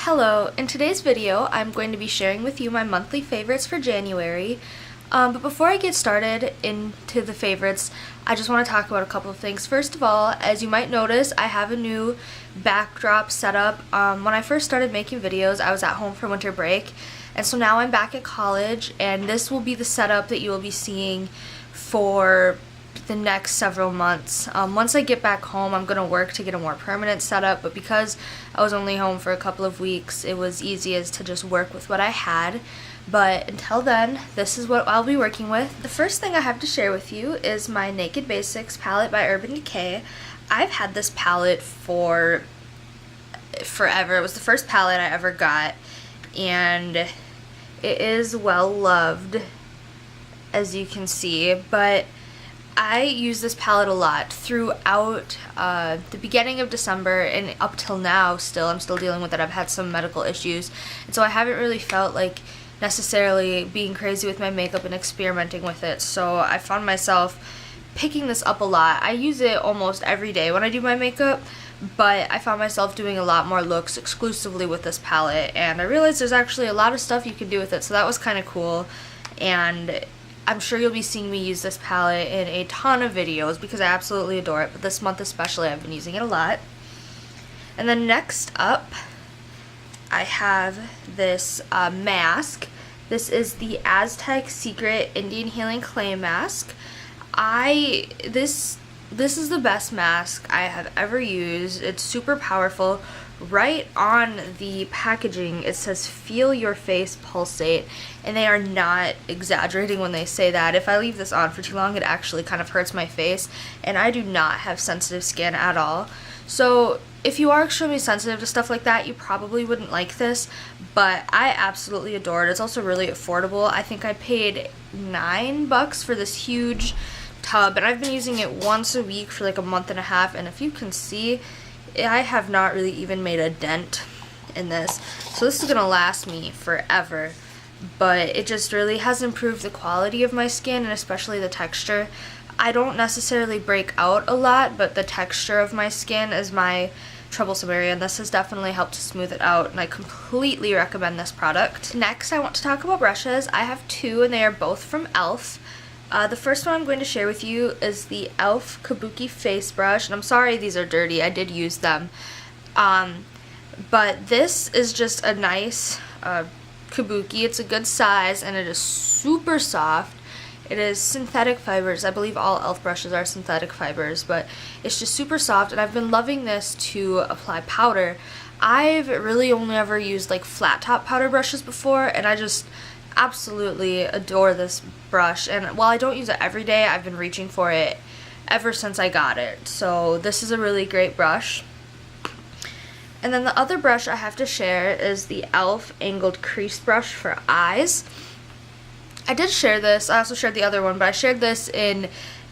Hello, in today's video I'm going to be sharing with you my monthly favorites for January. But before I get started into the favorites, I just want to talk about a couple of things. First of all, as you might notice, I have a new backdrop setup. When I first started making videos, I was at home for winter break, and so now I'm back at college, and this will be the setup that you will be seeing for the next several months. Once I get back home, I'm going to work to get a more permanent setup, but because I was only home for a couple of weeks, it was easiest to just work with what I had. But until then, this is what I'll be working with. The first thing I have to share with you is my Naked Basics palette by Urban Decay. I've had this palette for forever. It was the first palette I ever got, and it is well loved, as you can see, but I use this palette a lot throughout the beginning of December and up till now. I'm still dealing with it. I've had some medical issues, and so I haven't really felt like necessarily being crazy with my makeup and experimenting with it. So I found myself picking this up a lot. I use it almost every day when I do my makeup, but I found myself doing a lot more looks exclusively with this palette, and I realized there's actually a lot of stuff you can do with it, so that was kind of cool. And I'm sure you'll be seeing me use this palette in a ton of videos because I absolutely adore it, but this month especially I've been using it a lot. And then next up, I have this mask. This is the Aztec Secret Indian Healing Clay Mask. This is the best mask I have ever used. It's super powerful. Right on the packaging it says "Feel your face pulsate," and they are not exaggerating when they say that. If I leave this on for too long, it actually kind of hurts my face, and I do not have sensitive skin at all. So if you are extremely sensitive to stuff like that, you probably wouldn't like this, but I absolutely adore it. It's also really affordable. I think I paid $9 for this huge tub, and I've been using it once a week for like a month and a half, and if you can see, I have not really even made a dent in this. So this is going to last me forever, but it just really has improved the quality of my skin and especially the texture. I don't necessarily break out a lot, but the texture of my skin is my troublesome area, and this has definitely helped to smooth it out, and I completely recommend this product. Next, I want to talk about brushes. I have two, and they are both from e.l.f. The first one I'm going to share with you is the e.l.f. Kabuki face brush, and I'm sorry these are dirty, I did use them. But this is just a nice Kabuki. It's a good size, and it is super soft. It is synthetic fibers. I believe all e.l.f. brushes are synthetic fibers, but it's just super soft, and I've been loving this to apply powder. I've really only ever used like flat top powder brushes before, and I just absolutely adore this brush, and while I don't use it every day, I've been reaching for it ever since I got it. So this is a really great brush. And then the other brush I have to share is the e.l.f. Angled Crease brush for eyes. I did share this, I also shared the other one, but I shared this in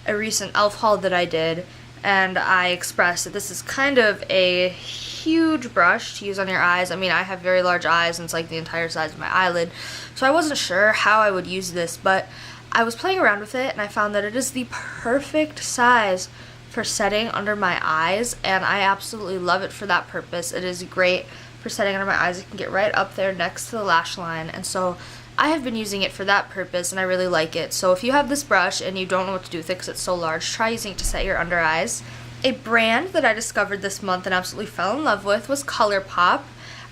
a recent e.l.f. haul that I did, and I expressed that this is kind of a huge brush to use on your eyes. I mean, I have very large eyes, and it's like the entire size of my eyelid, so I wasn't sure how I would use this, but I was playing around with it, and I found that it is the perfect size for setting under my eyes, and I absolutely love it for that purpose. It is great for setting under my eyes. It can get right up there next to the lash line, and so I have been using it for that purpose, and I really like it. So if you have this brush and you don't know what to do with it because it's so large, try using it to set your under eyes. A brand that I discovered this month and absolutely fell in love with was Colourpop.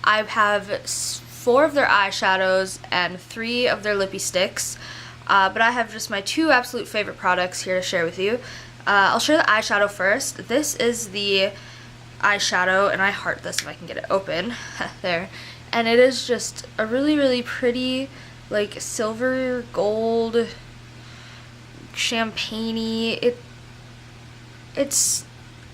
I have 4 of their eyeshadows and 3 of their lippy sticks, but I have just my 2 absolute favorite products here to share with you. I'll share the eyeshadow first. This is the eyeshadow, and I heart this if I can get it open. There. And it is just a really, really pretty, like, silver, gold, champagne-y. It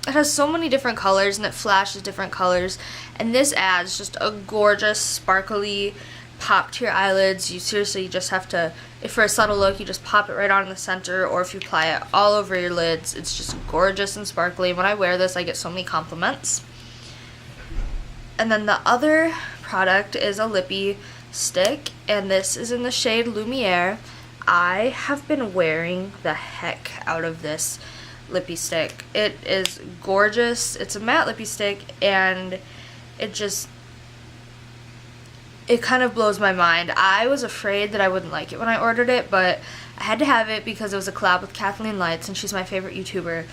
has so many different colors, and it flashes different colors, and this adds just a gorgeous, sparkly pop to your eyelids. You seriously just have to, if for a subtle look, you just pop it right on in the center, or if you apply it all over your lids, it's just gorgeous and sparkly. When I wear this, I get so many compliments. And then the other product is a lippy stick, and this is in the shade Lumiere. I have been wearing the heck out of this lippy stick. It is gorgeous. It's a matte lippy stick, and it just it kind of blows my mind. I was afraid that I wouldn't like it when I ordered it, but I had to have it because it was a collab with Kathleen Lights, and she's my favorite YouTuber.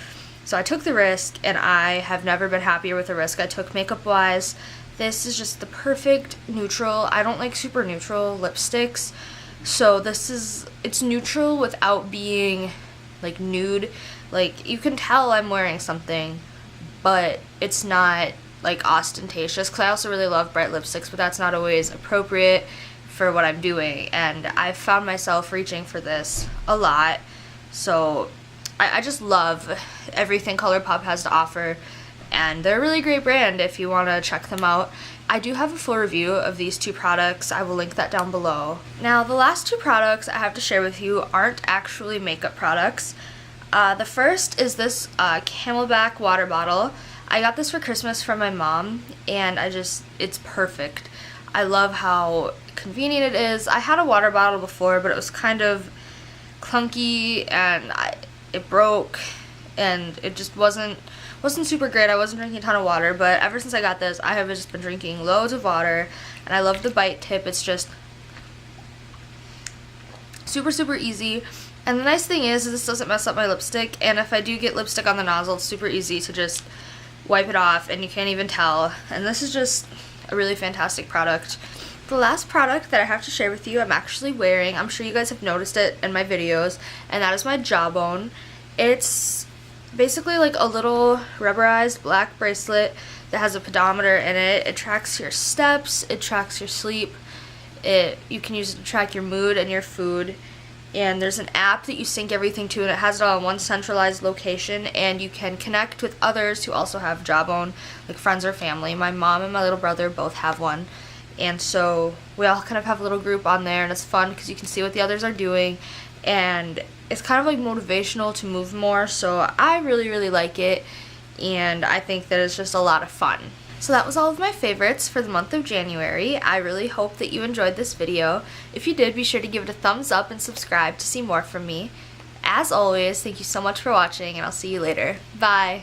So I took the risk, and I have never been happier with the risk I took makeup-wise. This is just the perfect neutral. I don't like super neutral lipsticks, so it's neutral without being like nude. Like, you can tell I'm wearing something, but it's not like ostentatious, because I also really love bright lipsticks, but that's not always appropriate for what I'm doing, and I've found myself reaching for this a lot. So I just love everything Colourpop has to offer, and they're a really great brand if you want to check them out. I do have a full review of these two products. I will link that down below. Now, the last two products I have to share with you aren't actually makeup products. The first is this Camelbak water bottle. I got this for Christmas from my mom, and it's perfect. I love how convenient it is. I had a water bottle before, but it was kind of clunky, and it broke, and it just wasn't super great. I wasn't drinking a ton of water, but ever since I got this, I have just been drinking loads of water, and I love the bite tip. It's just super, super easy. And the nice thing is this doesn't mess up my lipstick, and if I do get lipstick on the nozzle, it's super easy to just wipe it off, and you can't even tell. And this is just a really fantastic product. The last product that I have to share with you I'm actually wearing, I'm sure you guys have noticed it in my videos, and that is my Jawbone. It's basically like a little rubberized black bracelet that has a pedometer in it. It tracks your steps, it tracks your sleep, you can use it to track your mood and your food, and there's an app that you sync everything to, and it has it all in one centralized location, and you can connect with others who also have Jawbone, like friends or family. My mom and my little brother both have one, and so we all kind of have a little group on there, and it's fun because you can see what the others are doing, and it's kind of like motivational to move more. So I really, really like it, and I think that it's just a lot of fun. So that was all of my favorites for the month of January. I really hope that you enjoyed this video. If you did, be sure to give it a thumbs up and subscribe to see more from me. As always, thank you so much for watching, and I'll see you later. Bye!